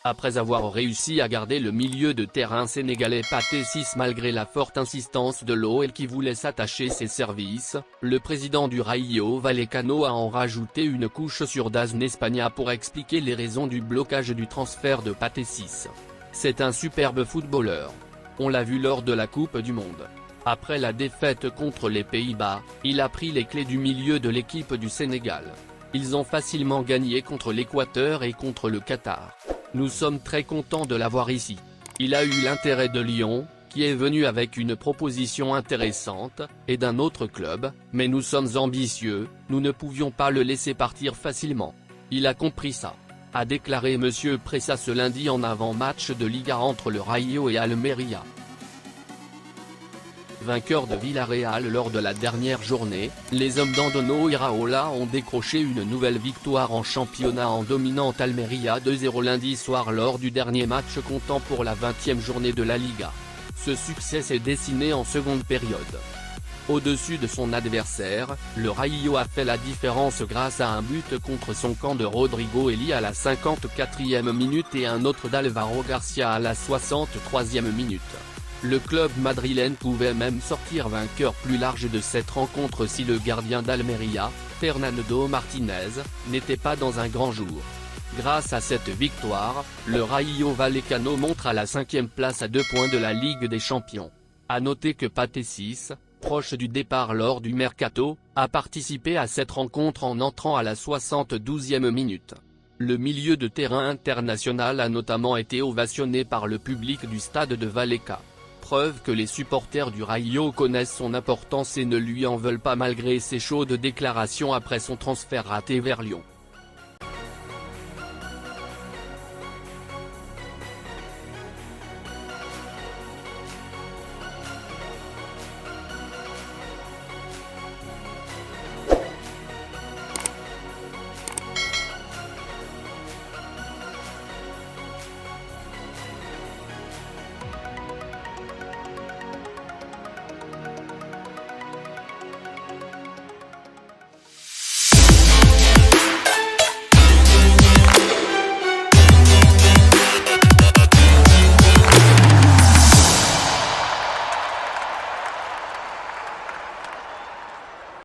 Après avoir réussi à garder le milieu de terrain sénégalais Pathé Ciss malgré la forte insistance de l'OL qui voulait s'attacher ses services, le président du Rayo Vallecano a en rajouté une couche sur Dazn Espagna pour expliquer les raisons du blocage du transfert de Pathé Ciss. C'est un superbe footballeur. On l'a vu lors de la Coupe du Monde. Après la défaite contre les Pays-Bas, il a pris les clés du milieu de l'équipe du Sénégal. Ils ont facilement gagné contre l'Équateur et contre le Qatar. Nous sommes très contents de l'avoir ici. Il a eu l'intérêt de Lyon, qui est venu avec une proposition intéressante, et d'un autre club, mais nous sommes ambitieux, nous ne pouvions pas le laisser partir facilement. Il a compris ça, a déclaré Monsieur Pressa ce lundi en avant-match de Liga entre le Rayo et Almeria. Vainqueurs de Villarreal lors de la dernière journée, les hommes d'Andoni Iraola ont décroché une nouvelle victoire en championnat en dominant Almeria 2-0 lundi soir lors du dernier match comptant pour la 20e journée de la Liga. Ce succès s'est dessiné en seconde période. Au-dessus de son adversaire, le Rayo a fait la différence grâce à un but contre son camp de Rodrigo Eli à la 54e minute et un autre d'Alvaro Garcia à la 63e minute. Le club madrilène pouvait même sortir vainqueur plus large de cette rencontre si le gardien d'Almeria, Fernando Martinez, n'était pas dans un grand jour. Grâce à cette victoire, le Rayo Vallecano monte à la 5e place à 2 points de la Ligue des Champions. À noter que Pathé Ciss, proche du départ lors du mercato, a participé à cette rencontre en entrant à la 72e minute. Le milieu de terrain international a notamment été ovationné par le public du stade de Vallecas. Preuve que les supporters du Rayo connaissent son importance et ne lui en veulent pas malgré ses chaudes déclarations après son transfert raté vers Lyon.